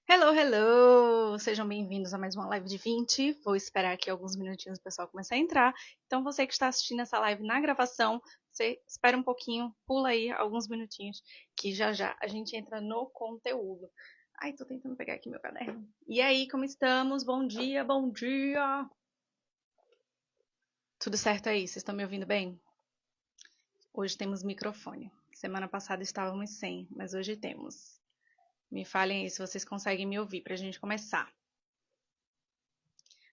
Hello, hello! Sejam bem-vindos a mais uma live de 20. Vou esperar aqui alguns minutinhos o pessoal começar a entrar. Então, você que está assistindo essa live na gravação, você espera um pouquinho, pula aí alguns minutinhos, que já já a gente entra no conteúdo. Ai, tô tentando pegar aqui meu caderno. E aí, como estamos? Bom dia, bom dia! Tudo certo aí? Vocês estão me ouvindo bem? Hoje temos microfone. Semana passada estávamos sem, mas hoje temos. Me falem aí se vocês conseguem me ouvir para a gente começar.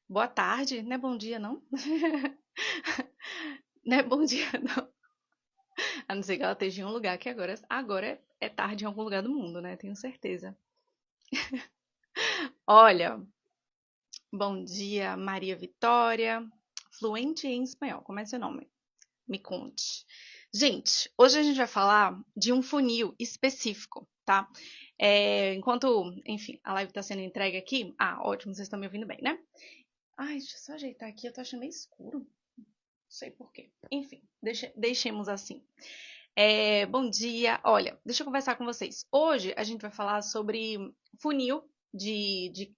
Boa tarde, não é bom dia, não? Não é bom dia, não. A não ser que ela esteja em um lugar que agora é tarde em algum lugar do mundo, né? Tenho certeza. Olha, bom dia, Maria Vitória. Fluente em espanhol, como é seu nome? Me conte. Gente, hoje a gente vai falar de um funil específico, tá? Enquanto, enfim, a live está sendo entregue aqui. Ah, ótimo, vocês estão me ouvindo bem, né? Ai, deixa eu só ajeitar aqui, eu tô achando meio escuro. Não sei por quê. Enfim, deixemos assim. Bom dia. Olha, deixa eu conversar com vocês. Hoje a gente vai falar sobre funil de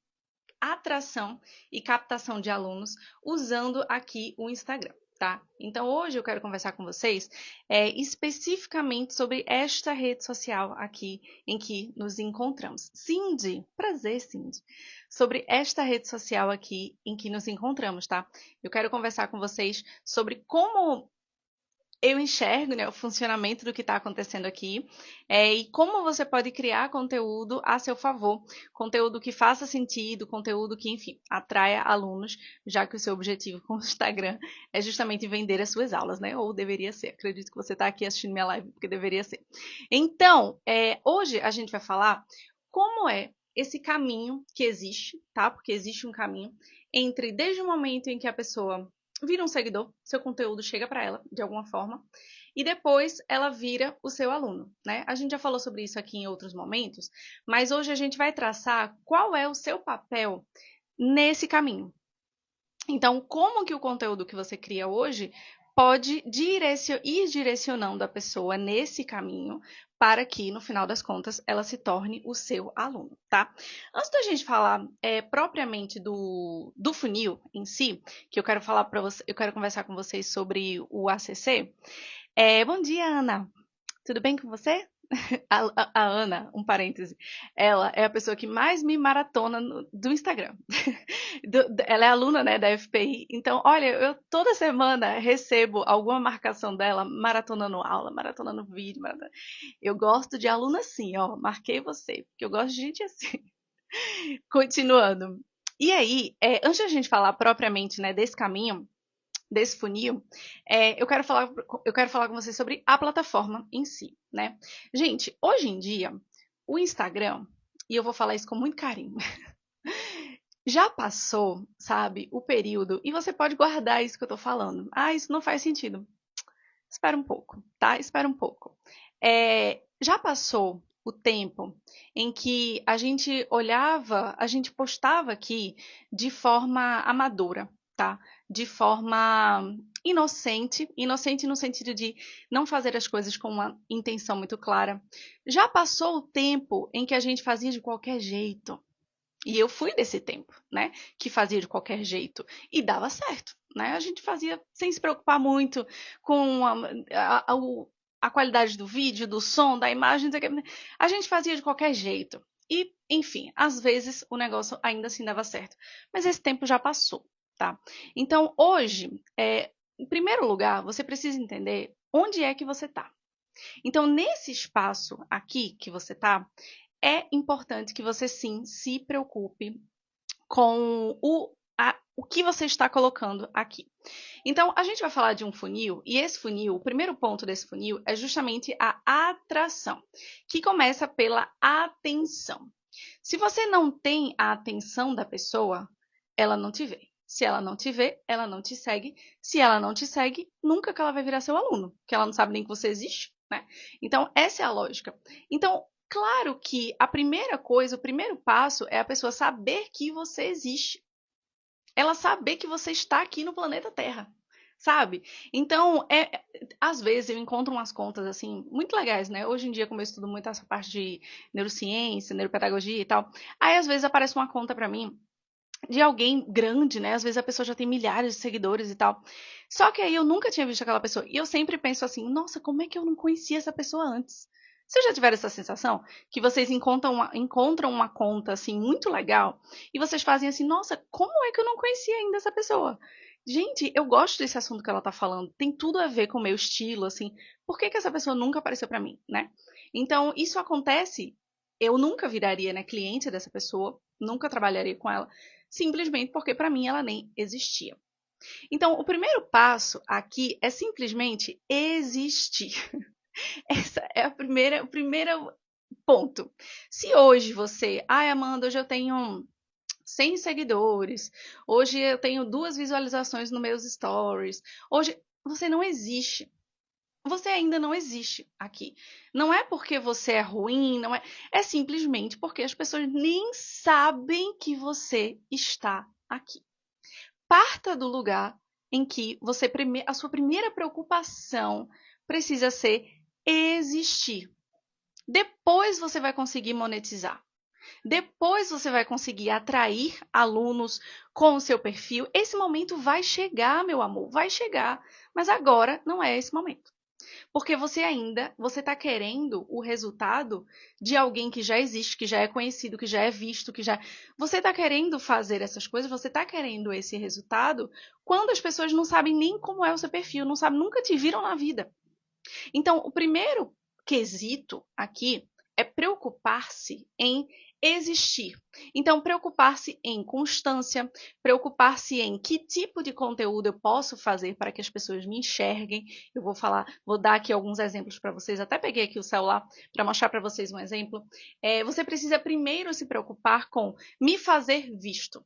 atração e captação de alunos usando aqui o Instagram. Tá? Então hoje eu quero conversar com vocês especificamente sobre esta rede social aqui em que nos encontramos. Cindy, prazer, Cindy. Sobre esta rede social aqui em que nos encontramos, tá? Eu quero conversar com vocês sobre como eu enxergo, né, o funcionamento do que está acontecendo aqui e como você pode criar conteúdo a seu favor, conteúdo que faça sentido, conteúdo que, enfim, atraia alunos, já que o seu objetivo com o Instagram é justamente vender as suas aulas, né? Ou deveria ser. Acredito que você está aqui assistindo minha live porque deveria ser. Então, hoje a gente vai falar como é esse caminho que existe, tá? Porque existe um caminho entre desde o momento em que a pessoa vira um seguidor, seu conteúdo chega para ela de alguma forma, e depois ela vira o seu aluno, né? A gente já falou sobre isso aqui em outros momentos, mas hoje a gente vai traçar qual é o seu papel nesse caminho. Então, como que o conteúdo que você cria hoje pode ir direcionando a pessoa nesse caminho para que, no final das contas, ela se torne o seu aluno, tá? Antes da gente falar propriamente do funil em si, que eu quero falar para você, eu quero conversar com vocês sobre o ACC. Bom dia, Ana. Tudo bem com você? A Ana, um parêntese, ela é a pessoa que mais me maratona do Instagram. Ela é aluna, né, da FPI, então, olha, eu toda semana recebo alguma marcação dela, maratonando aula, maratonando vídeo. Eu gosto de aluna assim, ó, marquei você, porque eu gosto de gente assim. Continuando. E aí, antes da gente falar propriamente, né, desse caminho, desse funil, eu quero falar com vocês sobre a plataforma em si, né? Gente, hoje em dia, o Instagram, e eu vou falar isso com muito carinho, já passou, sabe, o período, e você pode guardar isso que eu tô falando. Ah, isso não faz sentido. Espera um pouco, tá? Espera um pouco. Já passou o tempo em que a gente olhava, a gente postava aqui de forma amadora, tá? De forma inocente, inocente no sentido de não fazer as coisas com uma intenção muito clara. Já passou o tempo em que a gente fazia de qualquer jeito. E eu fui desse tempo, né? Que fazia de qualquer jeito. E dava certo, né? A gente fazia sem se preocupar muito com a qualidade do vídeo, do som, da imagem. A gente fazia de qualquer jeito. E, enfim, às vezes o negócio ainda assim dava certo. Mas esse tempo já passou, tá? Então, hoje, em primeiro lugar, você precisa entender onde é que você está. Então, nesse espaço aqui que você está, é importante que você sim se preocupe com o que você está colocando aqui. Então, a gente vai falar de um funil, e esse funil, o primeiro ponto desse funil é justamente a atração, que começa pela atenção. Se você não tem a atenção da pessoa, ela não te vê. Se ela não te vê, ela não te segue. Se ela não te segue, nunca que ela vai virar seu aluno, porque ela não sabe nem que você existe, né? Então, essa é a lógica. Então, claro que a primeira coisa, o primeiro passo é a pessoa saber que você existe. Ela saber que você está aqui no planeta Terra. sabe? Então, às vezes eu encontro umas contas assim muito legais, né? Hoje em dia, como eu estudo muito essa parte de neurociência, neuropedagogia e tal, aí às vezes aparece uma conta pra mim de alguém grande, né? Às vezes a pessoa já tem milhares de seguidores e tal. Só que aí eu nunca tinha visto aquela pessoa. E eu sempre penso assim, nossa, como é que eu não conhecia essa pessoa antes? Vocês já tiveram essa sensação? Que vocês encontram uma conta assim muito legal e vocês fazem assim, nossa, como é que eu não conhecia ainda essa pessoa? Gente, eu gosto desse assunto que ela tá falando. Tem tudo a ver com o meu estilo, assim. Por que que essa pessoa nunca apareceu pra mim, né? Então, isso acontece. Eu nunca viraria, né, cliente dessa pessoa, nunca trabalharia com ela, simplesmente porque para mim ela nem existia. Então, o primeiro passo aqui é simplesmente existir. Essa é o primeiro ponto. Se hoje você, ai Amanda, hoje eu tenho 100 seguidores, hoje eu tenho 2 visualizações nos meus stories, hoje você não existe. Você ainda não existe aqui. Não é porque você é ruim, não é. É simplesmente porque as pessoas nem sabem que você está aqui. Parta do lugar em que a sua primeira preocupação precisa ser existir. Depois você vai conseguir monetizar. Depois você vai conseguir atrair alunos com o seu perfil. Esse momento vai chegar, meu amor, vai chegar. Mas agora não é esse momento. Porque você está querendo o resultado de alguém que já existe, que já é conhecido, que já é visto, que já. Você está querendo fazer essas coisas, você está querendo esse resultado quando as pessoas não sabem nem como é o seu perfil, não sabem, nunca te viram na vida. Então, o primeiro quesito aqui é preocupar-se em existir. Então, preocupar-se em constância, preocupar-se em que tipo de conteúdo eu posso fazer para que as pessoas me enxerguem. Eu vou dar aqui alguns exemplos para vocês. Até peguei aqui o celular para mostrar para vocês um exemplo. Você precisa primeiro se preocupar com me fazer visto.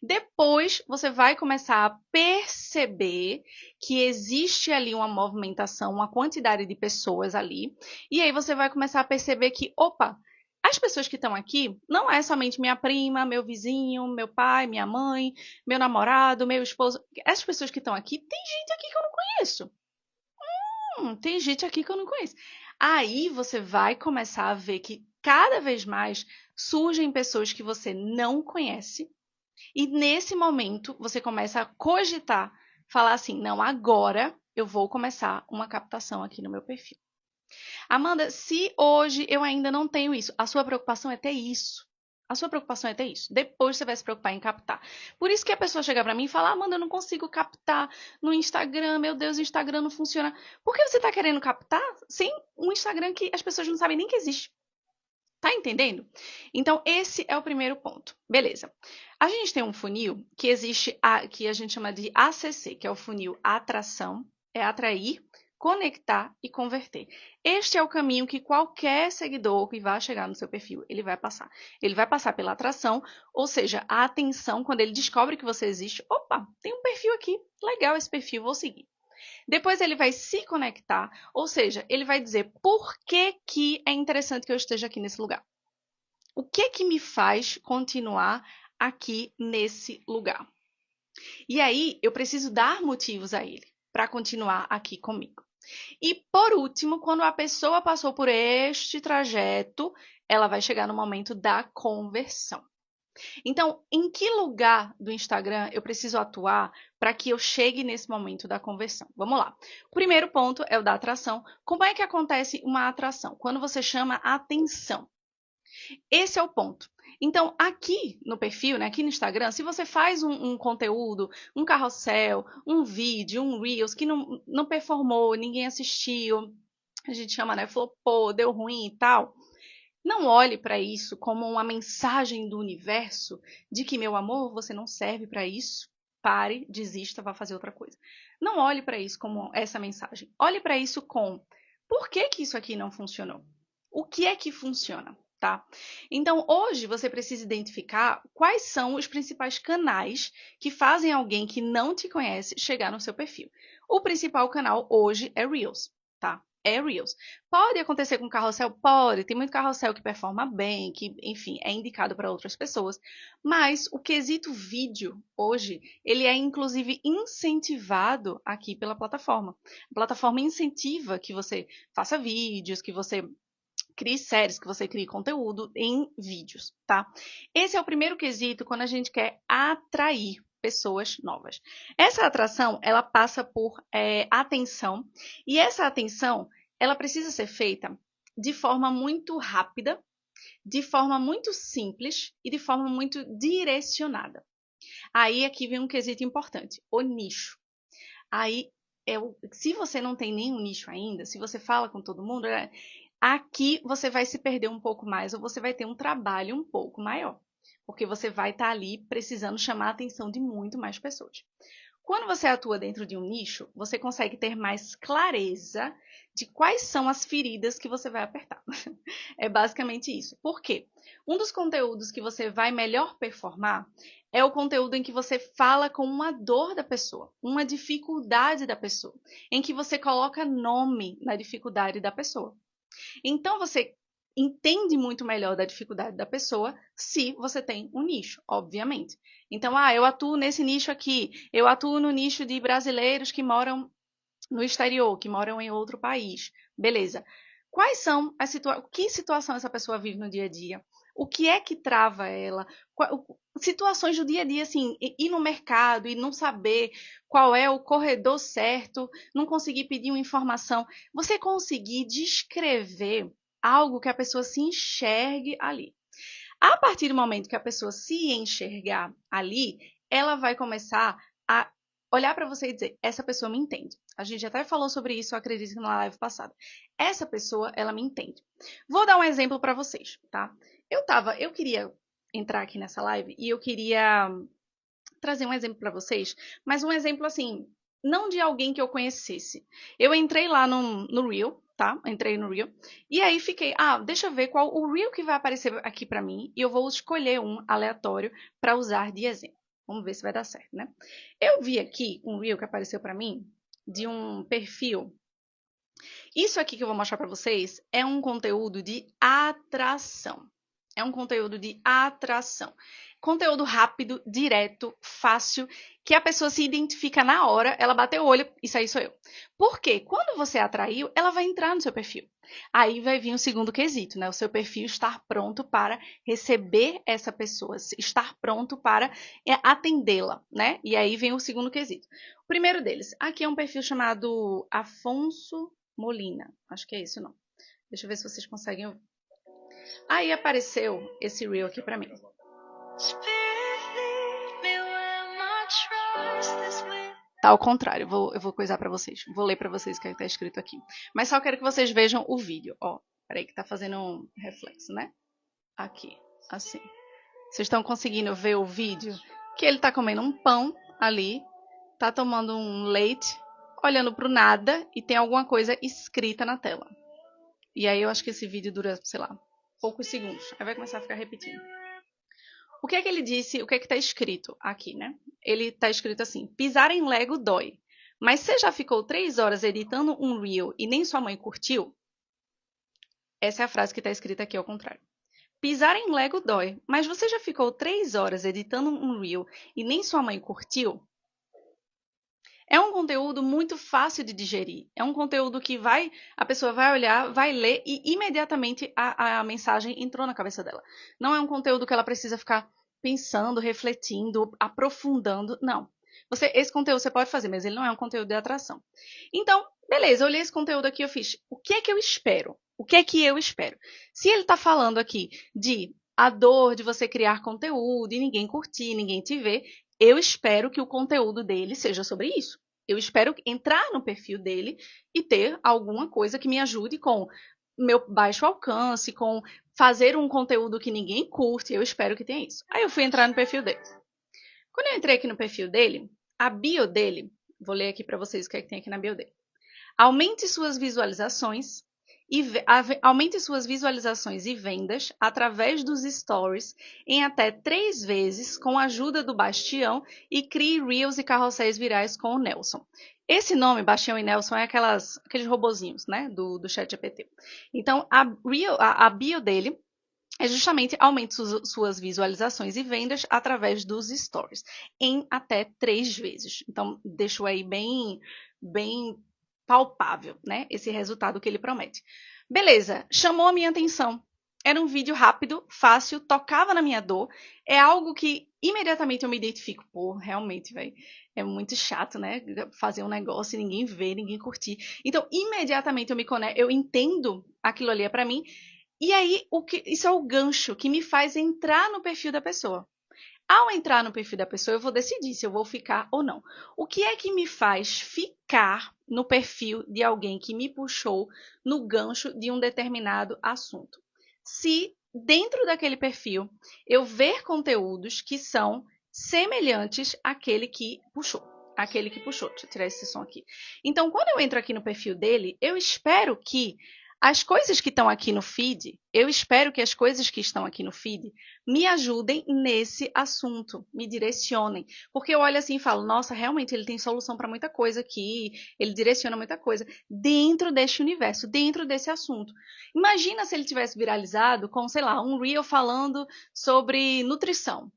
Depois você vai começar a perceber que existe ali uma movimentação, uma quantidade de pessoas ali, e aí você vai começar a perceber que, opa, as pessoas que estão aqui não é somente minha prima, meu vizinho, meu pai, minha mãe, meu namorado, meu esposo. As pessoas que estão aqui, tem gente aqui que eu não conheço. Tem gente aqui que eu não conheço. Aí você vai começar a ver que cada vez mais surgem pessoas que você não conhece e nesse momento você começa a cogitar, falar assim: não, agora eu vou começar uma captação aqui no meu perfil. Amanda, se hoje eu ainda não tenho isso, a sua preocupação é ter isso. A sua preocupação é ter isso. Depois você vai se preocupar em captar. Por isso que a pessoa chega para mim e fala: Amanda, eu não consigo captar no Instagram. Meu Deus, o Instagram não funciona. Por que você está querendo captar sem um Instagram que as pessoas não sabem nem que existe? Tá entendendo? Então, esse é o primeiro ponto. Beleza. A gente tem um funil que existe, que a gente chama de ACC, que é o funil atração, é atrair, conectar e converter. Este é o caminho que qualquer seguidor que vai chegar no seu perfil, ele vai passar. Ele vai passar pela atração, ou seja, a atenção, quando ele descobre que você existe, opa, tem um perfil aqui, legal esse perfil, vou seguir. Depois ele vai se conectar, ou seja, ele vai dizer por que, que é interessante que eu esteja aqui nesse lugar. O que que me faz continuar aqui nesse lugar? E aí eu preciso dar motivos a ele para continuar aqui comigo. E por último, quando a pessoa passou por este trajeto, ela vai chegar no momento da conversão. Então, em que lugar do Instagram eu preciso atuar para que eu chegue nesse momento da conversão? Vamos lá. O primeiro ponto é o da atração. Como é que acontece uma atração? Quando você chama a atenção. Esse é o ponto. Então, aqui no perfil, né, aqui no Instagram, se você faz um conteúdo, um carrossel, um vídeo, um Reels que não performou, ninguém assistiu, a gente chama, né, flopou, deu ruim e tal, não olhe para isso como uma mensagem do universo de que, meu amor, você não serve para isso. Pare, desista, vá fazer outra coisa. Não olhe para isso como essa mensagem. Olhe para isso com por que que isso aqui não funcionou? O que é que funciona, tá? Então, hoje você precisa identificar quais são os principais canais que fazem alguém que não te conhece chegar no seu perfil. O principal canal hoje é Reels, tá? é Reels. Pode acontecer com carrossel? Pode. Tem muito carrossel que performa bem, que, enfim, é indicado para outras pessoas. Mas o quesito vídeo, hoje, ele é inclusive incentivado aqui pela plataforma. A plataforma incentiva que você faça vídeos, que você crie séries, que você crie conteúdo em vídeos, tá? Esse é o primeiro quesito quando a gente quer atrair pessoas novas. Essa atração, ela passa por atenção, e essa atenção, ela precisa ser feita de forma muito rápida, de forma muito simples e de forma muito direcionada. Aí aqui vem um quesito importante, o nicho. Aí, se você não tem nenhum nicho ainda, se você fala com todo mundo, aqui você vai se perder um pouco mais ou você vai ter um trabalho um pouco maior, porque você vai estar ali precisando chamar a atenção de muito mais pessoas. Quando você atua dentro de um nicho, você consegue ter mais clareza de quais são as feridas que você vai apertar. É basicamente isso. Por quê? Um dos conteúdos que você vai melhor performar é o conteúdo em que você fala com uma dor da pessoa, uma dificuldade da pessoa, em que você coloca nome na dificuldade da pessoa. Então você entende muito melhor da dificuldade da pessoa se você tem um nicho, obviamente. Então, eu atuo nesse nicho aqui, eu atuo no nicho de brasileiros que moram no exterior, que moram em outro país. Beleza. Quais são as que situação essa pessoa vive no dia a dia? O que é que trava ela? Situações do dia a dia, assim, ir no mercado e não saber qual é o corredor certo, não conseguir pedir uma informação. Você conseguir descrever algo que a pessoa se enxergue ali. A partir do momento que a pessoa se enxergar ali, ela vai começar a olhar para você e dizer, essa pessoa me entende. A gente até falou sobre isso, eu acredito, na live passada. Essa pessoa, ela me entende. Vou dar um exemplo para vocês, tá? Eu queria entrar aqui nessa live e eu queria trazer um exemplo para vocês, mas um exemplo assim, não de alguém que eu conhecesse. Eu entrei lá no Reel, tá? Entrei no Reel. E aí fiquei, deixa eu ver qual o Reel que vai aparecer aqui para mim. E eu vou escolher um aleatório para usar de exemplo. Vamos ver se vai dar certo, né? Eu vi aqui um Reel que apareceu para mim de um perfil. Isso aqui que eu vou mostrar para vocês é um conteúdo de atração. É um conteúdo de atração. Conteúdo rápido, direto, fácil, que a pessoa se identifica na hora, ela bateu o olho, isso aí sou eu. Por quê? Quando você atraiu, ela vai entrar no seu perfil. Aí vai vir o segundo quesito, né? O seu perfil estar pronto para receber essa pessoa, estar pronto para atendê-la, né? E aí vem o segundo quesito. O primeiro deles, aqui é um perfil chamado Afonso Molina. Acho que é esse o nome. Deixa eu ver se vocês conseguem ouvir. Aí apareceu esse reel aqui pra mim. Tá ao contrário, eu vou coisar pra vocês. Vou ler pra vocês o que tá escrito aqui. Mas só quero que vocês vejam o vídeo. Ó, peraí que tá fazendo um reflexo, né? Aqui, assim. Vocês estão conseguindo ver o vídeo? Que ele tá comendo um pão ali, tá tomando um leite, olhando pro nada e tem alguma coisa escrita na tela. E aí eu acho que esse vídeo dura, sei lá, poucos segundos. Aí vai começar a ficar repetindo. O que é que ele disse? O que é que tá escrito aqui, né? Ele tá escrito assim: pisar em Lego dói. Mas você já ficou 3 horas editando um reel e nem sua mãe curtiu? Essa é a frase que tá escrita aqui ao contrário. Pisar em Lego dói, mas você já ficou 3 horas editando um reel e nem sua mãe curtiu? É um conteúdo muito fácil de digerir. É um conteúdo que a pessoa vai olhar, vai ler e imediatamente a mensagem entrou na cabeça dela. Não é um conteúdo que ela precisa ficar pensando, refletindo, aprofundando. Não. Esse conteúdo você pode fazer, mas ele não é um conteúdo de atração. Então, beleza, eu olhei esse conteúdo aqui, eu fiz. O que é que eu espero? O que é que eu espero? Se ele está falando aqui de a dor de você criar conteúdo e ninguém curtir, ninguém te ver, eu espero que o conteúdo dele seja sobre isso. Eu espero entrar no perfil dele e ter alguma coisa que me ajude com meu baixo alcance, com fazer um conteúdo que ninguém curte. Eu espero que tenha isso. Aí eu fui entrar no perfil dele. Quando eu entrei aqui no perfil dele, a bio dele, vou ler aqui para vocês o que é que tem aqui na bio dele. Aumente suas visualizações e aumente suas visualizações e vendas através dos stories em até 3 vezes com a ajuda do Bastião e crie Reels e carrosséis virais com o Nelson. Esse nome, Bastião e Nelson, é aqueles robozinhos, né, do ChatGPT. Então, a bio dele é justamente aumente suas visualizações e vendas através dos stories em até 3 vezes. Então, deixo aí bem palpável, né? Esse resultado que ele promete. Beleza, chamou a minha atenção. Era um vídeo rápido, fácil, tocava na minha dor. É algo que imediatamente eu me identifico. Pô, realmente, velho, é muito chato, né? Fazer um negócio e ninguém vê, ninguém curtir. Então, imediatamente eu me conecto, eu entendo aquilo ali é para mim. E aí, isso é o gancho que me faz entrar no perfil da pessoa. Ao entrar no perfil da pessoa, eu vou decidir se eu vou ficar ou não. O que é que me faz ficar no perfil de alguém que me puxou no gancho de um determinado assunto? Se dentro daquele perfil eu ver conteúdos que são semelhantes àquele que puxou. Aquele que puxou. Deixa eu tirar esse som aqui. Então, quando eu entro aqui no perfil dele, eu espero que as coisas que estão aqui no feed, eu espero que as coisas que estão aqui no feed me ajudem nesse assunto, me direcionem. Porque eu olho assim e falo, nossa, realmente ele tem solução para muita coisa aqui, ele direciona muita coisa dentro deste universo, dentro desse assunto. Imagina se ele tivesse viralizado com, sei lá, um reel falando sobre nutrição.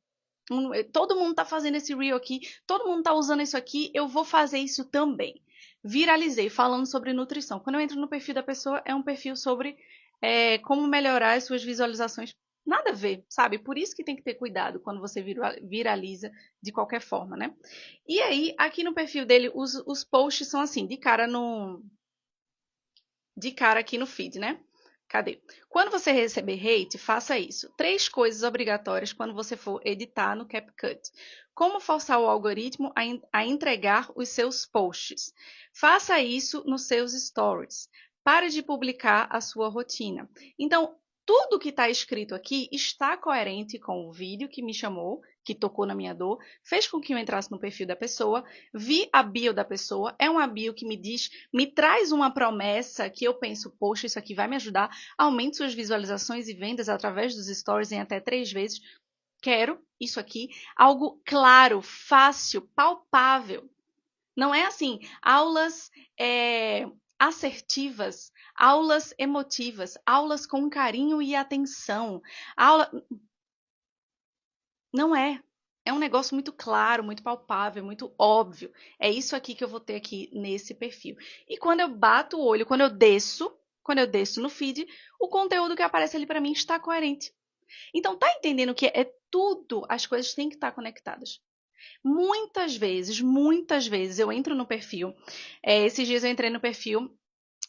Todo mundo está fazendo esse reel aqui, todo mundo está usando isso aqui, eu vou fazer isso também. Viralizei falando sobre nutrição. Quando eu entro no perfil da pessoa, é um perfil sobre como melhorar as suas visualizações. Nada a ver, sabe? Por isso que tem que ter cuidado quando você viraliza de qualquer forma, né? E aí, aqui no perfil dele, os posts são assim, de cara aqui no feed, né? Cadê? Quando você receber hate, faça isso. 3 coisas obrigatórias quando você for editar no CapCut. Como forçar o algoritmo a entregar os seus posts. Faça isso nos seus stories. Pare de publicar a sua rotina. Então, tudo que está escrito aqui está coerente com o vídeo que me chamou, que tocou na minha dor, fez com que eu entrasse no perfil da pessoa, vi a bio da pessoa, é uma bio que me traz uma promessa que eu penso, poxa, isso aqui vai me ajudar, aumente suas visualizações e vendas através dos stories em até 3 vezes. Quero isso aqui, algo claro, fácil, palpável. Não é assim, aulas assertivas, aulas emotivas, aulas com carinho e atenção. Não é. É um negócio muito claro, muito palpável, muito óbvio. É isso aqui que eu vou ter aqui nesse perfil. E quando eu bato o olho, quando eu desço no feed, o conteúdo que aparece ali para mim está coerente. Então, tá entendendo que é tudo, as coisas têm que estar conectadas. Muitas vezes eu entro no perfil. Esses dias eu entrei no perfil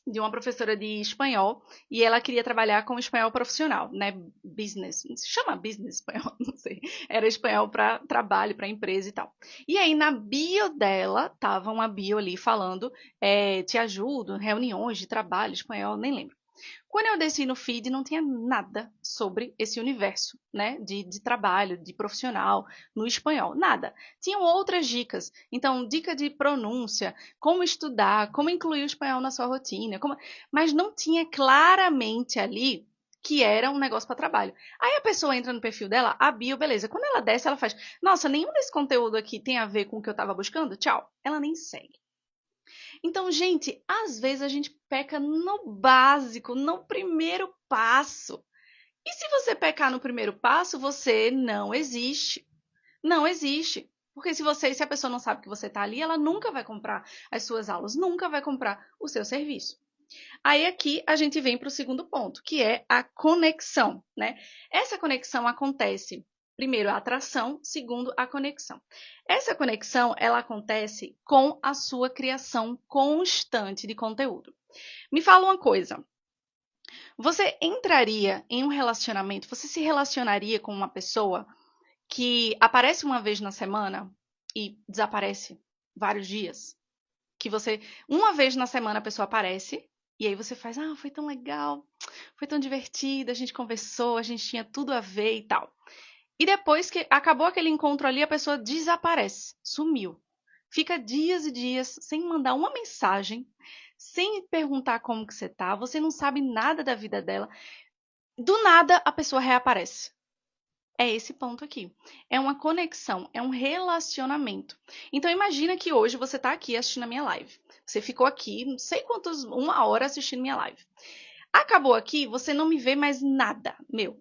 de uma professora de espanhol e ela queria trabalhar com espanhol profissional, né? Business, se chama business espanhol, não sei. Era espanhol para trabalho, para empresa e tal. E aí na bio dela tava uma bio ali falando, te ajudo, reuniões de trabalho espanhol, nem lembro. Quando eu desci no feed, não tinha nada sobre esse universo, né, de trabalho, de profissional, no espanhol, nada. Tinham outras dicas. Então, dica de pronúncia, como estudar, como incluir o espanhol na sua rotina, mas não tinha claramente ali que era um negócio para trabalho. Aí a pessoa entra no perfil dela, a bio, beleza. Quando ela desce, ela faz, nossa, nenhum desse conteúdo aqui tem a ver com o que eu estava buscando? Tchau. Ela nem segue. Então, gente, às vezes a gente peca no básico, no primeiro passo. E se você pecar no primeiro passo, você não existe. Não existe. Porque se a pessoa não sabe que você está ali, ela nunca vai comprar as suas aulas, nunca vai comprar o seu serviço. Aí aqui a gente vem para o segundo ponto, que é a conexão, né? Essa conexão acontece, primeiro, a atração, segundo, a conexão. Essa conexão, ela acontece com a sua criação constante de conteúdo. Me fala uma coisa, você entraria em um relacionamento, você se relacionaria com uma pessoa que aparece uma vez na semana e desaparece vários dias? Que você, uma vez na semana a pessoa aparece, e aí você faz, foi tão legal, foi tão divertido, a gente conversou, a gente tinha tudo a ver e tal. E depois que acabou aquele encontro ali, a pessoa desaparece, sumiu. Fica dias e dias sem mandar uma mensagem, sem perguntar como que você tá, você não sabe nada da vida dela. Do nada, a pessoa reaparece. É esse ponto aqui. É uma conexão, é um relacionamento. Então imagina que hoje você está aqui assistindo a minha live. Você ficou aqui, não sei quantos, 1 hora assistindo minha live. Acabou aqui, você não me vê mais nada,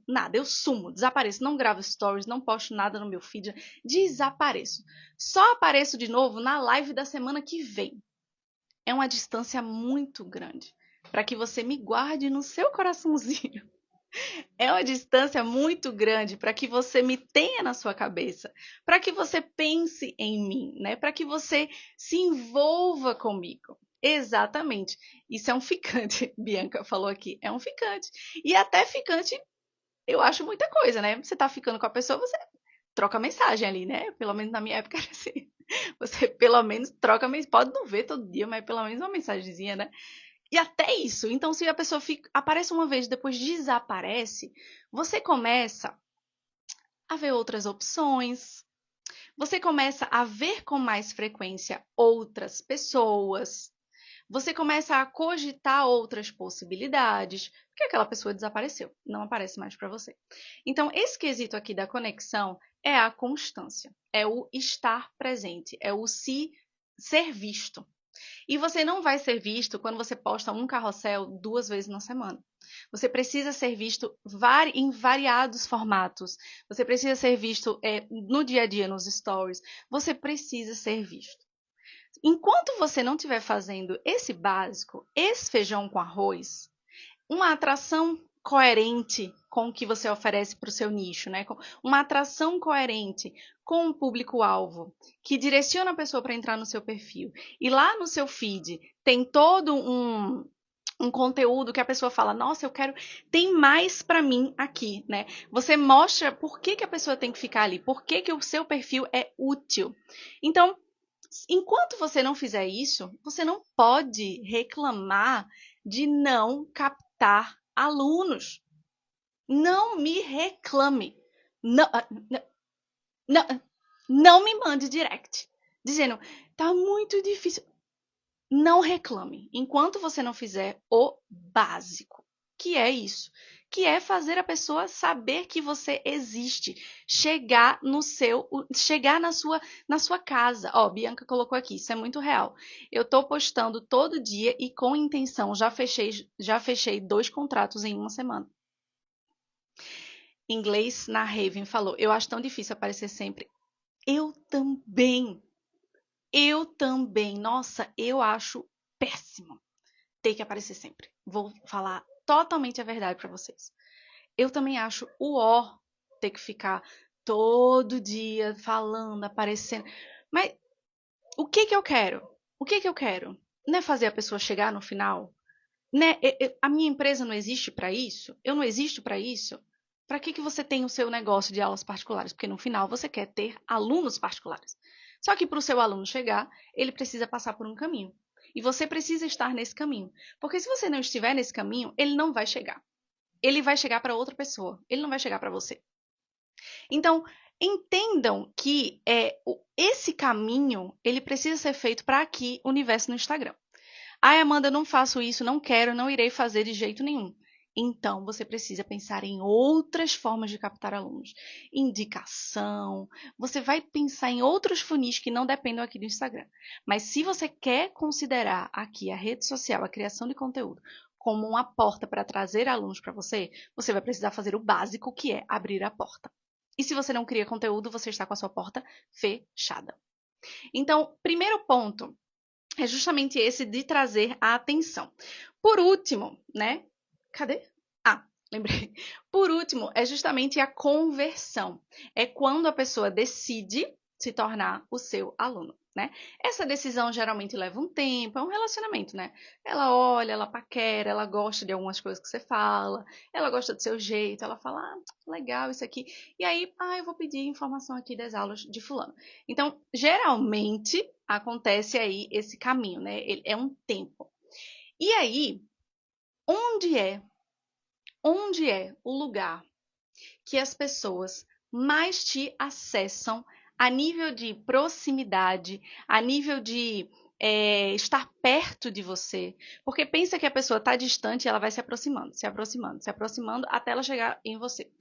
nada. Eu sumo, desapareço, não gravo stories, não posto nada no meu feed, desapareço. Só apareço de novo na live da semana que vem. É uma distância muito grande para que você me guarde no seu coraçãozinho. É uma distância muito grande para que você me tenha na sua cabeça, para que você pense em mim, né? Para que você se envolva comigo. Exatamente. Isso é um ficante, Bianca falou aqui. É um ficante. E até ficante, eu acho muita coisa, né? Você tá ficando com a pessoa, você troca mensagem ali, né? Pelo menos na minha época era assim. Você pelo menos troca mensagem. Pode não ver todo dia, mas pelo menos uma mensagenzinha, né? E até isso. Então, se a pessoa aparece uma vez e depois desaparece, você começa a ver outras opções. Você começa a ver com mais frequência outras pessoas. Você começa a cogitar outras possibilidades, porque aquela pessoa desapareceu, não aparece mais para você. Então, esse quesito aqui da conexão é a constância, é o estar presente, é o se ser visto. E você não vai ser visto quando você posta um carrossel 2 vezes na semana. Você precisa ser visto em variados formatos. Você precisa ser visto no dia a dia, nos stories. Você precisa ser visto. Enquanto você não estiver fazendo esse básico, esse feijão com arroz, uma atração coerente com o que você oferece para o seu nicho, né? Uma atração coerente com o público-alvo, que direciona a pessoa para entrar no seu perfil. E lá no seu feed tem todo um conteúdo que a pessoa fala, nossa, eu quero, tem mais para mim aqui, né? Você mostra por que a pessoa tem que ficar ali, por que o seu perfil é útil. Então, enquanto você não fizer isso, você não pode reclamar de não captar alunos. Não me reclame. Não, não, não me mande direct dizendo, tá muito difícil. Não reclame enquanto você não fizer o básico, que é isso, que é fazer a pessoa saber que você existe, chegar na sua casa. Ó, Bianca colocou aqui, isso é muito real. Eu tô postando todo dia e com intenção já fechei 2 contratos em uma semana. Inglês na Raven falou, eu acho tão difícil aparecer sempre. Eu também. Eu também. Nossa, eu acho péssimo ter que aparecer sempre. Vou falar totalmente a verdade para vocês. Eu também acho o ó ter que ficar todo dia falando, aparecendo. Mas o que que eu quero? O que que eu quero? Não é fazer a pessoa chegar no final? Né? A minha empresa não existe para isso? Eu não existo para isso? Para que você tem o seu negócio de aulas particulares? Porque no final você quer ter alunos particulares. Só que para o seu aluno chegar, ele precisa passar por um caminho. E você precisa estar nesse caminho. Porque se você não estiver nesse caminho, ele não vai chegar. Ele vai chegar para outra pessoa. Ele não vai chegar para você. Então, entendam que esse caminho, ele precisa ser feito para aqui, o universo no Instagram. Ai, Amanda, não faço isso, não quero, não irei fazer de jeito nenhum. Então, você precisa pensar em outras formas de captar alunos. Indicação. Você vai pensar em outros funis que não dependam aqui do Instagram. Mas se você quer considerar aqui a rede social, a criação de conteúdo, como uma porta para trazer alunos para você, você vai precisar fazer o básico, que é abrir a porta. E se você não cria conteúdo, você está com a sua porta fechada. Então, primeiro ponto é justamente esse de trazer a atenção. Por último, né? Cadê? Ah, lembrei. Por último, é justamente a conversão. É quando a pessoa decide se tornar o seu aluno, né? Essa decisão geralmente leva um tempo, é um relacionamento, né? Ela olha, ela paquera, ela gosta de algumas coisas que você fala, ela gosta do seu jeito, ela fala, ah, legal isso aqui. E aí, eu vou pedir informação aqui das aulas de fulano. Então, geralmente acontece aí esse caminho, né? É um tempo. E aí, onde é o lugar que as pessoas mais te acessam a nível de proximidade, a nível de estar perto de você. Porque pensa que a pessoa está distante e ela vai se aproximando, se aproximando, se aproximando até ela chegar em você.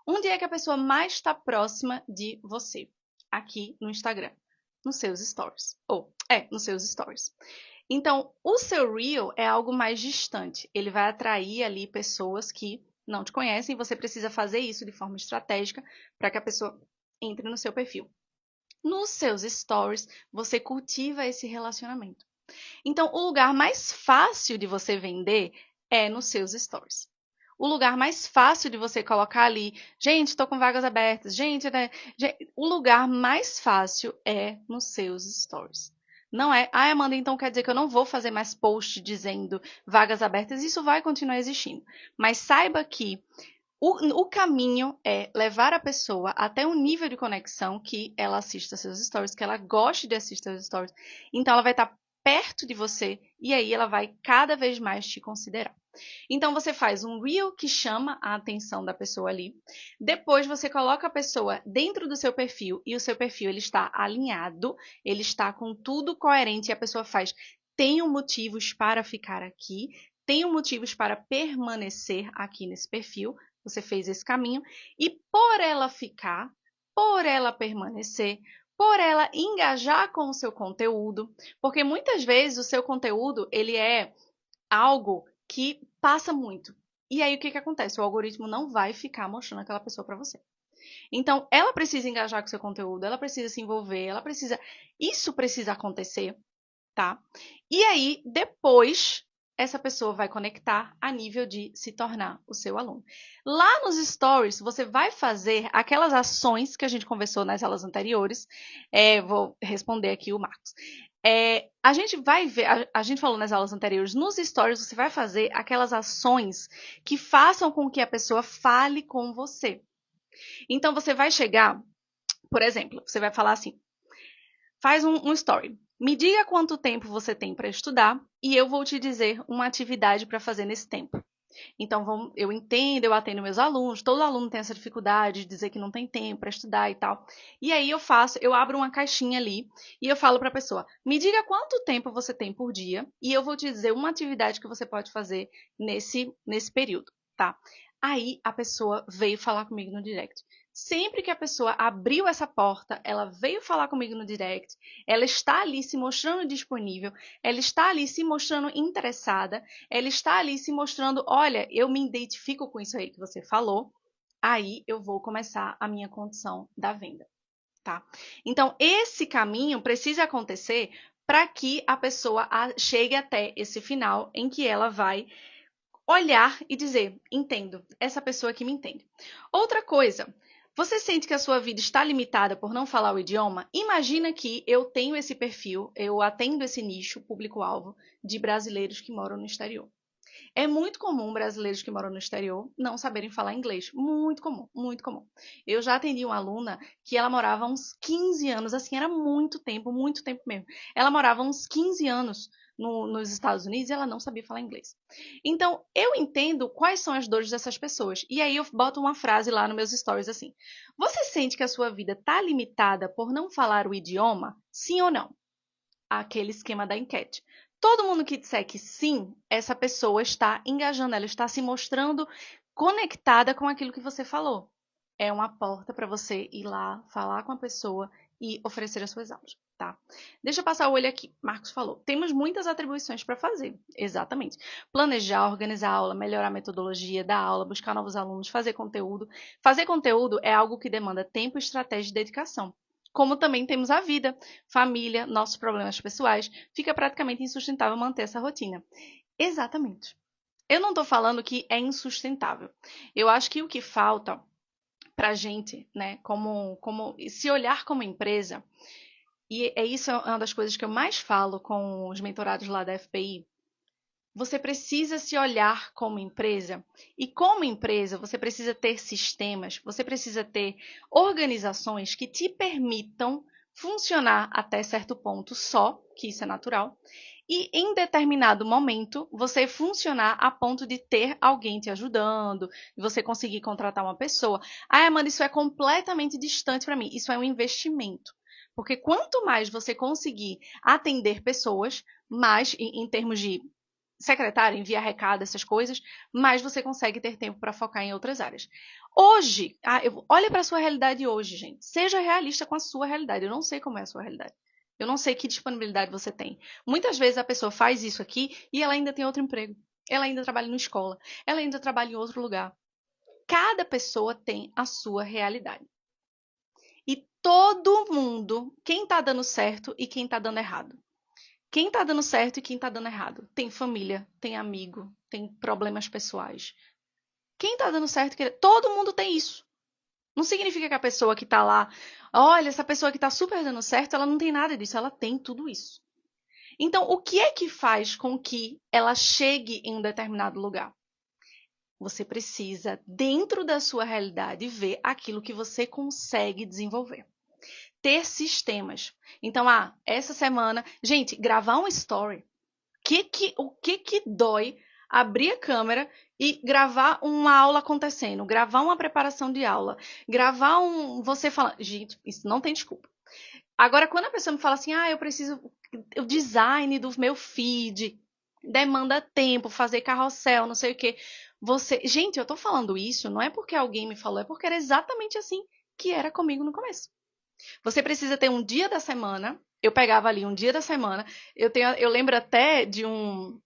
Onde é que a pessoa mais está próxima de você? Aqui no Instagram, nos seus stories. Nos seus stories. Então, o seu Reel é algo mais distante. Ele vai atrair ali pessoas que não te conhecem e você precisa fazer isso de forma estratégica para que a pessoa entre no seu perfil. Nos seus stories, você cultiva esse relacionamento. Então, o lugar mais fácil de você vender é nos seus stories. O lugar mais fácil de você colocar ali, gente, estou com vagas abertas, gente, né? O lugar mais fácil é nos seus stories. Não é, Amanda, então quer dizer que eu não vou fazer mais post dizendo vagas abertas, isso vai continuar existindo. Mas saiba que o caminho é levar a pessoa até um nível de conexão que ela assista seus stories, que ela goste de assistir seus stories. Então, ela vai estar perto de você e aí ela vai cada vez mais te considerar. Então, você faz um reel que chama a atenção da pessoa ali. Depois, você coloca a pessoa dentro do seu perfil e o seu perfil ele está alinhado, ele está com tudo coerente e a pessoa faz: tenho motivos para ficar aqui, tenho motivos para permanecer aqui nesse perfil. Você fez esse caminho e por ela ficar, por ela permanecer, por ela engajar com o seu conteúdo, porque muitas vezes o seu conteúdo ele é algo que passa muito. E aí o que acontece? O algoritmo não vai ficar mostrando aquela pessoa para você. Então, ela precisa engajar com o seu conteúdo, ela precisa se envolver, isso precisa acontecer, tá? E aí, depois, essa pessoa vai conectar a nível de se tornar o seu aluno. Lá nos stories, você vai fazer aquelas ações que a gente conversou nas aulas anteriores. Vou responder aqui o Marcos. A gente vai ver, a gente falou nas aulas anteriores, nos stories você vai fazer aquelas ações que façam com que a pessoa fale com você. Então, você vai chegar, por exemplo, você vai falar assim, faz um story. Me diga quanto tempo você tem para estudar e eu vou te dizer uma atividade para fazer nesse tempo. Então, eu entendo, eu atendo meus alunos, todo aluno tem essa dificuldade de dizer que não tem tempo para estudar e tal. E aí eu abro uma caixinha ali e eu falo para a pessoa, me diga quanto tempo você tem por dia e eu vou te dizer uma atividade que você pode fazer nesse período, tá? Aí a pessoa veio falar comigo no direct. Sempre que a pessoa abriu essa porta, ela veio falar comigo no direct, ela está ali se mostrando disponível, ela está ali se mostrando interessada, ela está ali se mostrando, olha, eu me identifico com isso aí que você falou, aí eu vou começar a minha condição da venda, tá? Então, esse caminho precisa acontecer para que a pessoa chegue até esse final em que ela vai olhar e dizer, entendo, essa pessoa aqui me entende. Outra coisa, você sente que a sua vida está limitada por não falar o idioma? Imagina que eu tenho esse perfil, eu atendo esse nicho público-alvo de brasileiros que moram no exterior. É muito comum brasileiros que moram no exterior não saberem falar inglês. Muito comum, muito comum. Eu já atendi uma aluna que ela morava uns 15 anos, assim, era muito tempo mesmo. Ela morava uns 15 anos nos Estados Unidos e ela não sabia falar inglês. Então, eu entendo quais são as dores dessas pessoas. E aí eu boto uma frase lá nos meus stories assim: você sente que a sua vida está limitada por não falar o idioma? Sim ou não? Aquele esquema da enquete. Todo mundo que disser que sim, essa pessoa está engajando, ela está se mostrando conectada com aquilo que você falou. É uma porta para você ir lá, falar com a pessoa e oferecer as suas aulas, tá? Deixa eu passar o olho aqui. Marcos falou, temos muitas atribuições para fazer. Exatamente. Planejar, organizar a aula, melhorar a metodologia da aula, buscar novos alunos, fazer conteúdo. Fazer conteúdo é algo que demanda tempo, estratégia e dedicação. Como também temos a vida, família, nossos problemas pessoais, fica praticamente insustentável manter essa rotina. Exatamente. Eu não estou falando que é insustentável. Eu acho que o que falta para a gente, né, como se olhar como empresa, e isso é uma das coisas que eu mais falo com os mentorados lá da FPI, você precisa se olhar como empresa e como empresa você precisa ter sistemas, você precisa ter organizações que te permitam funcionar até certo ponto só, que isso é natural, e em determinado momento você funcionar a ponto de ter alguém te ajudando, de você conseguir contratar uma pessoa. Ah, Amanda, isso é completamente distante para mim. Isso é um investimento. Porque quanto mais você conseguir atender pessoas, mais em termos de secretária, enviar recado, essas coisas, mais você consegue ter tempo para focar em outras áreas. Hoje, olha para a sua realidade hoje, gente. Seja realista com a sua realidade. Eu não sei como é a sua realidade. Eu não sei que disponibilidade você tem. Muitas vezes a pessoa faz isso aqui e ela ainda tem outro emprego. Ela ainda trabalha na escola. Ela ainda trabalha em outro lugar. Cada pessoa tem a sua realidade. E todo mundo, quem está dando certo e quem está dando errado. Quem tá dando certo e quem tá dando errado? Tem família, tem amigo, tem problemas pessoais. Quem tá dando certo, todo mundo tem isso. Não significa que a pessoa que tá lá, olha, essa pessoa que tá super dando certo, ela não tem nada disso, ela tem tudo isso. Então, o que é que faz com que ela chegue em um determinado lugar? Você precisa, dentro da sua realidade, ver aquilo que você consegue desenvolver. Ter sistemas. Então, essa semana, gente, gravar um story. O que dói abrir a câmera e gravar uma aula acontecendo, gravar uma preparação de aula, gravar você fala, gente, isso não tem desculpa. Agora, quando a pessoa me fala assim, eu preciso, o design do meu feed demanda tempo, fazer carrossel, não sei o quê. Gente, eu tô falando isso, não é porque alguém me falou, é porque era exatamente assim que era comigo no começo. Você precisa ter um dia da semana. Eu pegava ali um dia da semana. Eu lembro até de um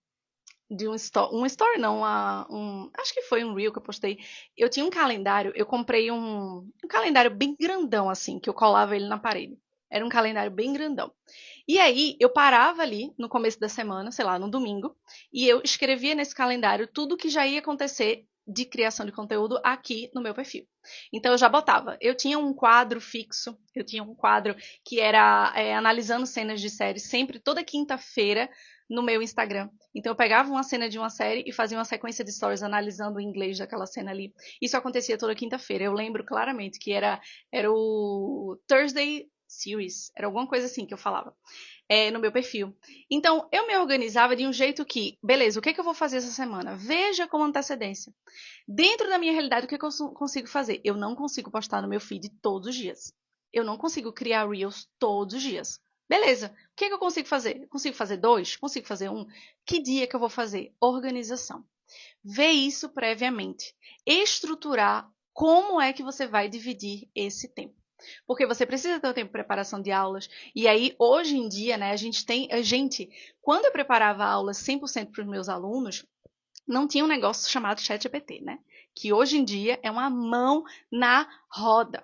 story não, acho que foi um reel que eu postei. Eu tinha um calendário, eu comprei um calendário bem grandão assim, que eu colava ele na parede. Era um calendário bem grandão. E aí eu parava ali no começo da semana, sei lá, no domingo, e eu escrevia nesse calendário tudo que já ia acontecer de criação de conteúdo aqui no meu perfil. Então eu já botava. Eu tinha um quadro fixo, eu tinha um quadro que era analisando cenas de séries, sempre toda quinta-feira no meu Instagram. Então eu pegava uma cena de uma série e fazia uma sequência de stories analisando o inglês daquela cena ali. Isso acontecia toda quinta-feira. Eu lembro claramente que era o Thursday Series, era alguma coisa assim que eu falava. No meu perfil. Então, eu me organizava de um jeito que, beleza, o que eu vou fazer essa semana? Veja com antecedência. Dentro da minha realidade, o que eu consigo fazer? Eu não consigo postar no meu feed todos os dias. Eu não consigo criar Reels todos os dias. Beleza, o que eu consigo fazer? Consigo fazer 2? Consigo fazer 1? Que dia que eu vou fazer? Organização. Ver isso previamente. Estruturar como é que você vai dividir esse tempo. Porque você precisa ter o tempo de preparação de aulas. E aí, hoje em dia, né, quando eu preparava aulas 100% para os meus alunos, não tinha um negócio chamado ChatGPT, né? Que hoje em dia é uma mão na roda.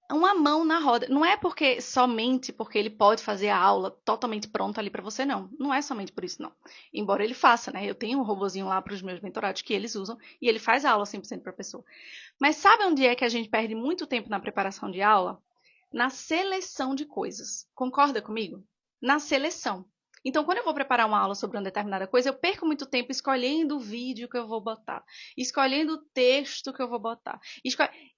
Uma mão na roda. Não é somente porque ele pode fazer a aula totalmente pronta ali para você, não. Não é somente por isso, não. Embora ele faça, né? Eu tenho um robozinho lá para os meus mentorados que eles usam e ele faz a aula 100% para a pessoa. Mas sabe onde é que a gente perde muito tempo na preparação de aula? Na seleção de coisas. Concorda comigo? Na seleção. Então, quando eu vou preparar uma aula sobre uma determinada coisa, eu perco muito tempo escolhendo o vídeo que eu vou botar, escolhendo o texto que eu vou botar.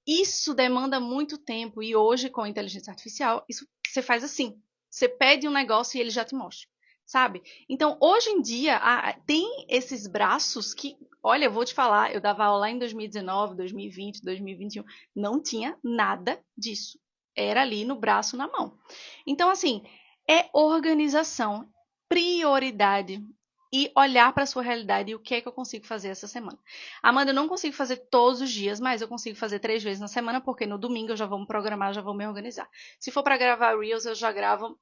Isso demanda muito tempo e hoje, com a inteligência artificial, isso você faz assim. Você pede um negócio e ele já te mostra, sabe? Então, hoje em dia, tem esses braços que, olha, eu vou te falar, eu dava aula lá em 2019, 2020, 2021, não tinha nada disso. Era ali no braço, na mão. Então, assim, é organização, prioridade e olhar para a sua realidade e o que é que eu consigo fazer essa semana. Amanda, eu não consigo fazer todos os dias, mas eu consigo fazer 3 vezes na semana, porque no domingo eu já vou me programar, já vou me organizar. Se for para gravar Reels, eu já gravo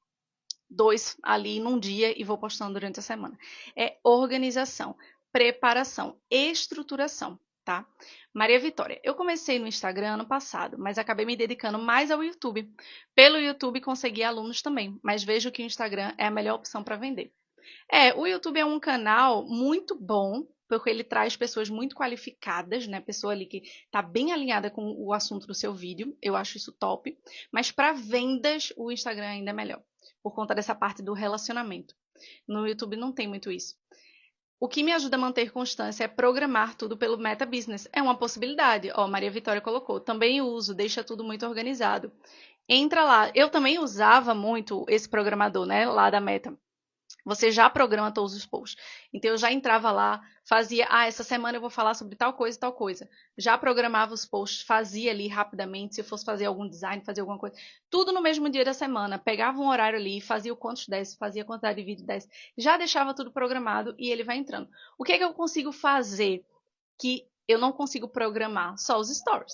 2 ali num dia e vou postando durante a semana. É organização, preparação, estruturação, tá? Maria Vitória, eu comecei no Instagram ano passado, mas acabei me dedicando mais ao YouTube. Pelo YouTube consegui alunos também, mas vejo que o Instagram é a melhor opção para vender. O YouTube é um canal muito bom, porque ele traz pessoas muito qualificadas, né? Pessoa ali que está bem alinhada com o assunto do seu vídeo. Eu acho isso top. Mas para vendas, o Instagram ainda é melhor, por conta dessa parte do relacionamento. No YouTube não tem muito isso. O que me ajuda a manter constância é programar tudo pelo Meta Business. É uma possibilidade. Ó, Maria Vitória colocou. Também uso, deixa tudo muito organizado. Entra lá. Eu também usava muito esse programador, né? Lá da Meta. Você já programa todos os posts. Então, eu já entrava lá, fazia, essa semana eu vou falar sobre tal coisa e tal coisa. Já programava os posts, fazia ali rapidamente, se eu fosse fazer algum design, fazer alguma coisa. Tudo no mesmo dia da semana. Pegava um horário ali, fazia o quantos desse, fazia a quantidade de vídeo desse. Já deixava tudo programado e ele vai entrando. O que é que eu consigo fazer que eu não consigo programar? Só os stories.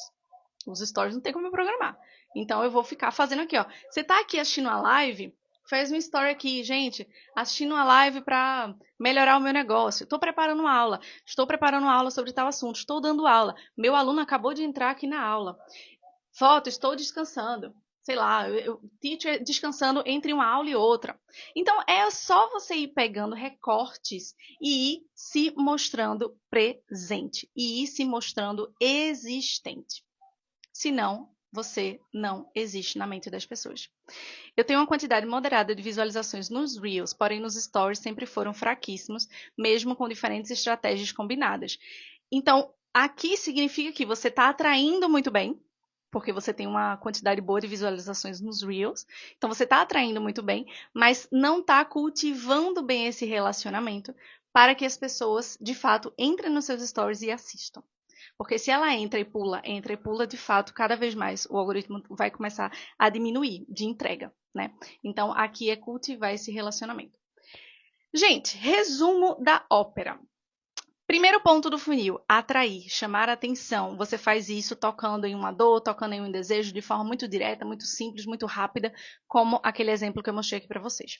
Os stories não tem como eu programar. Então, eu vou ficar fazendo aqui, ó. Você tá aqui assistindo a live... Faz uma story aqui, gente, assistindo uma live para melhorar o meu negócio. Estou preparando uma aula. Estou preparando uma aula sobre tal assunto. Estou dando aula. Meu aluno acabou de entrar aqui na aula. Foto, estou descansando. Sei lá, teacher descansando entre uma aula e outra. Então, é só você ir pegando recortes e ir se mostrando presente. E ir se mostrando existente. Senão, você não existe na mente das pessoas. Eu tenho uma quantidade moderada de visualizações nos Reels, porém nos Stories sempre foram fraquíssimos, mesmo com diferentes estratégias combinadas. Então, aqui significa que você está atraindo muito bem, porque você tem uma quantidade boa de visualizações nos Reels. Então, você está atraindo muito bem, mas não está cultivando bem esse relacionamento para que as pessoas, de fato, entrem nos seus Stories e assistam. Porque se ela entra e pula, de fato, cada vez mais o algoritmo vai começar a diminuir de entrega, né? Então, aqui é cultivar esse relacionamento. Gente, resumo da ópera. Primeiro ponto do funil, atrair, chamar a atenção. Você faz isso tocando em uma dor, tocando em um desejo, de forma muito direta, muito simples, muito rápida, como aquele exemplo que eu mostrei aqui para vocês.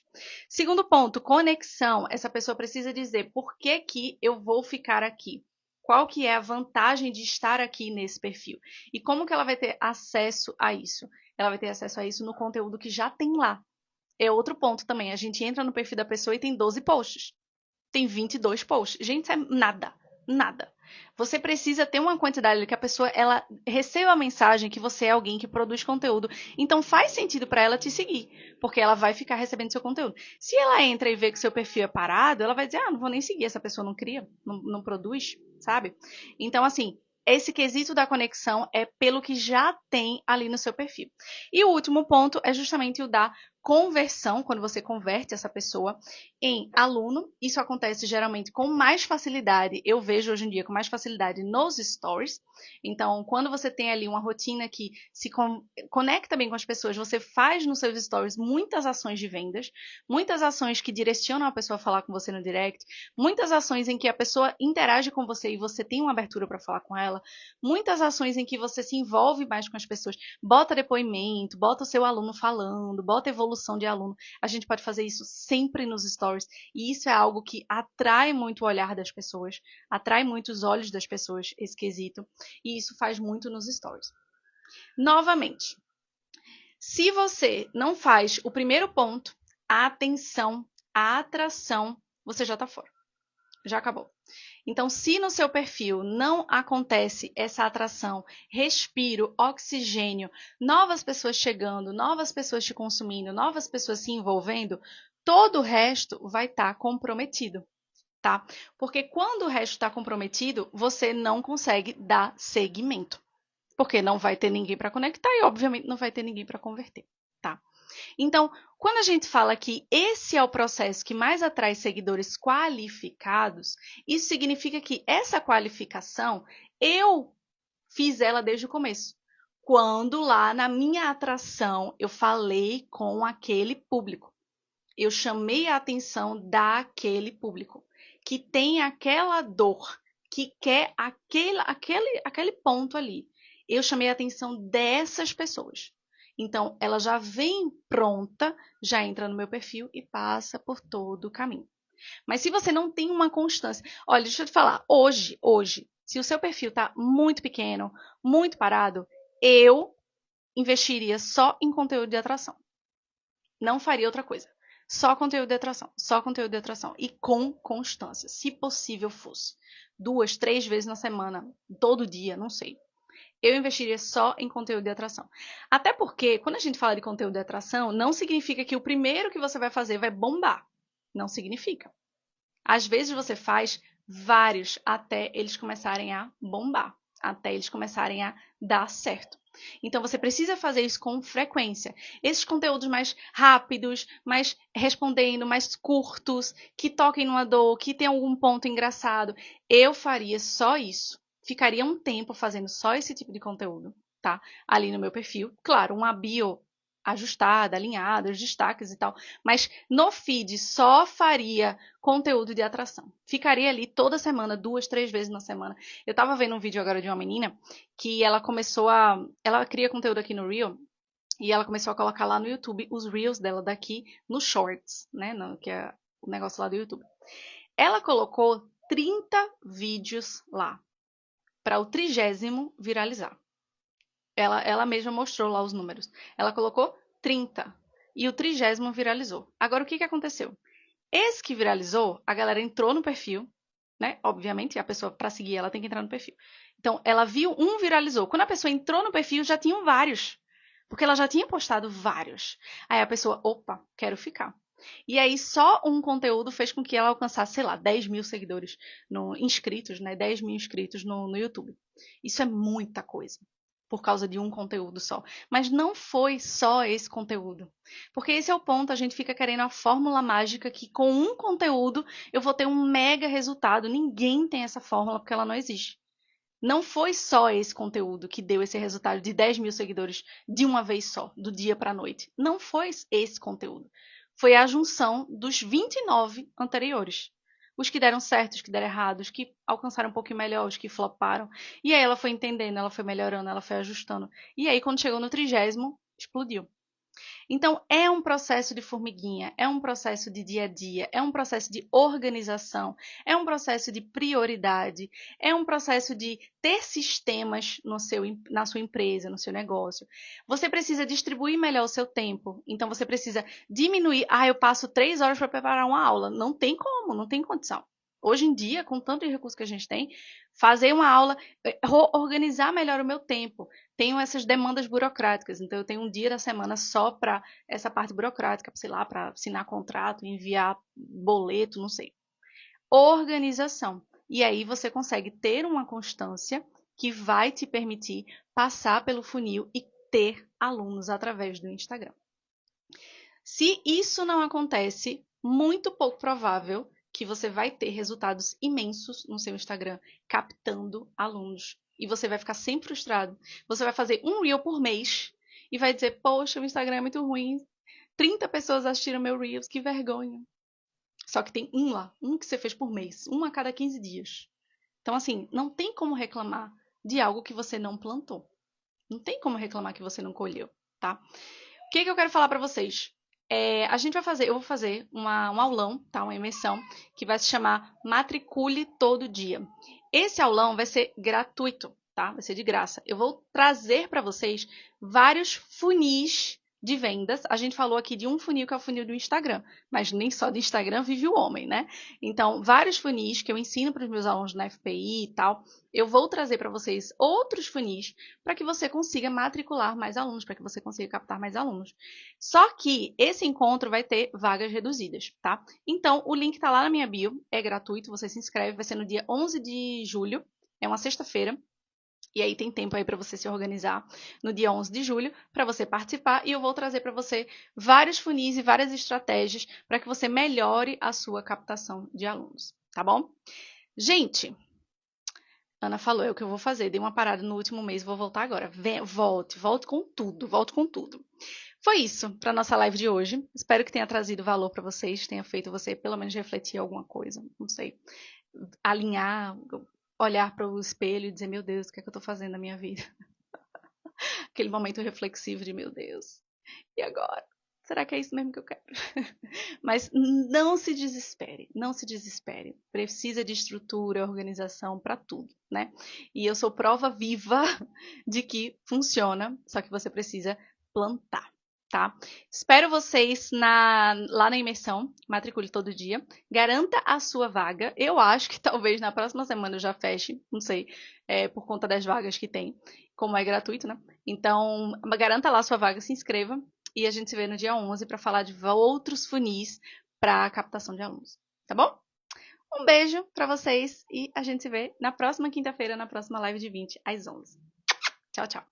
Segundo ponto, conexão. Essa pessoa precisa dizer por que que eu vou ficar aqui. Qual que é a vantagem de estar aqui nesse perfil? E como que ela vai ter acesso a isso? Ela vai ter acesso a isso no conteúdo que já tem lá. É outro ponto também. A gente entra no perfil da pessoa e tem 12 posts. Tem 22 posts. Gente, isso é nada. Nada. Você precisa ter uma quantidade que a pessoa ela receba a mensagem que você é alguém que produz conteúdo. Então faz sentido para ela te seguir, porque ela vai ficar recebendo seu conteúdo. Se ela entra e vê que seu perfil é parado, ela vai dizer: não vou nem seguir, essa pessoa não cria, não produz, sabe? Então, assim, esse quesito da conexão é pelo que já tem ali no seu perfil. E o último ponto é justamente o da conversão, quando você converte essa pessoa em aluno. Isso acontece geralmente com mais facilidade, eu vejo hoje em dia com mais facilidade nos stories. Então, quando você tem ali uma rotina que se conecta bem com as pessoas, você faz nos seus stories muitas ações de vendas, muitas ações que direcionam a pessoa a falar com você no direct, muitas ações em que a pessoa interage com você e você tem uma abertura para falar com ela, muitas ações em que você se envolve mais com as pessoas, bota depoimento, bota o seu aluno falando, bota evolução de aluno. A gente pode fazer isso sempre nos stories. E isso é algo que atrai muito o olhar das pessoas, atrai muito os olhos das pessoas, esse quesito. E isso faz muito nos stories. Novamente, se você não faz o primeiro ponto, a atenção, a atração, você já está fora. Já acabou. Então, se no seu perfil não acontece essa atração, respiro, oxigênio, novas pessoas chegando, novas pessoas te consumindo, novas pessoas se envolvendo, todo o resto vai estar comprometido, tá? Porque quando o resto está comprometido, você não consegue dar seguimento. Porque não vai ter ninguém para conectar e, obviamente, não vai ter ninguém para converter, tá? Então, quando a gente fala que esse é o processo que mais atrai seguidores qualificados, isso significa que essa qualificação eu fiz ela desde o começo. Quando lá na minha atração eu falei com aquele público, eu chamei a atenção daquele público que tem aquela dor, que quer aquele ponto ali. Eu chamei a atenção dessas pessoas. Então, ela já vem pronta, já entra no meu perfil e passa por todo o caminho. Mas se você não tem uma constância... Olha, deixa eu te falar. Hoje, se o seu perfil está muito pequeno, muito parado, eu investiria só em conteúdo de atração. Não faria outra coisa. Só conteúdo de atração. Só conteúdo de atração. E com constância. Se possível fosse. 2, 3 vezes na semana. Todo dia, não sei. Eu investiria só em conteúdo de atração. Até porque, quando a gente fala de conteúdo de atração, não significa que o primeiro que você vai fazer vai bombar. Não significa. Às vezes você faz vários até eles começarem a bombar. Até eles começarem a dar certo. Então, você precisa fazer isso com frequência. Esses conteúdos mais rápidos, mais respondendo, mais curtos, que toquem numa dor, que tem algum ponto engraçado, eu faria só isso. Ficaria um tempo fazendo só esse tipo de conteúdo, tá? Ali no meu perfil. Claro, uma bio ajustada, alinhada, os destaques e tal. Mas no feed só faria conteúdo de atração. Ficaria ali toda semana, 2, 3 vezes na semana. Eu tava vendo um vídeo agora de uma menina que ela começou a... Ela cria conteúdo aqui no Reel e ela começou a colocar lá no YouTube os Reels dela daqui no Shorts, né? Que é o negócio lá do YouTube. Ela colocou 30 vídeos lá para o 30º viralizar. Ela mesma mostrou lá os números. Ela colocou 30 e o 30º viralizou. Agora, o que aconteceu? Esse que viralizou, a galera entrou no perfil, né? Obviamente, a pessoa, para seguir ela, tem que entrar no perfil. Então, ela viu um, viralizou. Quando a pessoa entrou no perfil, já tinham vários. Porque ela já tinha postado vários. Aí a pessoa, opa, quero ficar. E aí, só um conteúdo fez com que ela alcançasse, sei lá, 10 mil seguidores inscritos, né? 10 mil inscritos no YouTube. Isso é muita coisa por causa de um conteúdo só. Mas não foi só esse conteúdo. Porque esse é o ponto, a gente fica querendo a fórmula mágica que com um conteúdo eu vou ter um mega resultado. Ninguém tem essa fórmula porque ela não existe. Não foi só esse conteúdo que deu esse resultado de 10 mil seguidores de uma vez só, do dia para a noite. Não foi esse conteúdo. Foi a junção dos 29 anteriores. Os que deram certo, os que deram errado, os que alcançaram um pouquinho melhor, os que floparam. E aí ela foi entendendo, ela foi melhorando, ela foi ajustando. E aí, quando chegou no 30º, explodiu. Então, é um processo de formiguinha, é um processo de dia a dia, é um processo de organização, é um processo de prioridade, é um processo de ter sistemas na sua empresa, no seu negócio. Você precisa distribuir melhor o seu tempo. Então, você precisa diminuir. Ah, eu passo 3 horas para preparar uma aula. Não tem como, não tem condição. Hoje em dia, com tanto recurso que a gente tem, fazer uma aula, organizar melhor o meu tempo. Tenho essas demandas burocráticas, então eu tenho um dia da semana só para essa parte burocrática, sei lá, para assinar contrato, enviar boleto, não sei. Organização. E aí você consegue ter uma constância que vai te permitir passar pelo funil e ter alunos através do Instagram. Se isso não acontece, muito pouco provável que você vai ter resultados imensos no seu Instagram captando alunos. E você vai ficar sempre frustrado. Você vai fazer um Reel por mês e vai dizer, poxa, o Instagram é muito ruim. 30 pessoas assistiram meu Reels, que vergonha. Só que tem um lá, um que você fez por mês, um a cada 15 dias. Então, assim, não tem como reclamar de algo que você não plantou. Não tem como reclamar que você não colheu, tá? O que eu quero falar para vocês? Eu vou fazer um aulão, tá? Uma imersão, que vai se chamar Matricule Todo Dia. Esse aulão vai ser gratuito, tá? Vai ser de graça. Eu vou trazer para vocês vários funis de vendas. A gente falou aqui de um funil que é o funil do Instagram, mas nem só do Instagram vive o homem, né? Então, vários funis que eu ensino para os meus alunos na FPI e tal, eu vou trazer para vocês outros funis para que você consiga matricular mais alunos, para que você consiga captar mais alunos. Só que esse encontro vai ter vagas reduzidas, tá? Então, o link tá lá na minha bio, é gratuito, você se inscreve, vai ser no dia 11 de julho, é uma sexta-feira. E aí tem tempo aí para você se organizar no dia 11 de julho para você participar e eu vou trazer para você vários funis e várias estratégias para que você melhore a sua captação de alunos, tá bom? Gente, Ana falou, é o que eu vou fazer. Dei uma parada no último mês, vou voltar agora. Volte com tudo, volte com tudo. Foi isso para nossa live de hoje. Espero que tenha trazido valor para vocês, tenha feito você pelo menos refletir alguma coisa, não sei, alinhar, olhar para o espelho e dizer, meu Deus, o que é que eu estou fazendo na minha vida? Aquele momento reflexivo de, meu Deus, e agora? Será que é isso mesmo que eu quero? Mas não se desespere, não se desespere. Precisa de estrutura, organização para tudo, né? E eu sou prova viva de que funciona, só que você precisa plantar, tá? Espero vocês lá na imersão, matricule todo dia. Garanta a sua vaga. Eu acho que talvez na próxima semana eu já feche, não sei, por conta das vagas que tem, como é gratuito, né? Então, garanta lá a sua vaga, se inscreva. E a gente se vê no dia 11 para falar de outros funis para captação de alunos. Tá bom? Um beijo para vocês e a gente se vê na próxima quinta-feira, na próxima live de 20 às 11. Tchau, tchau.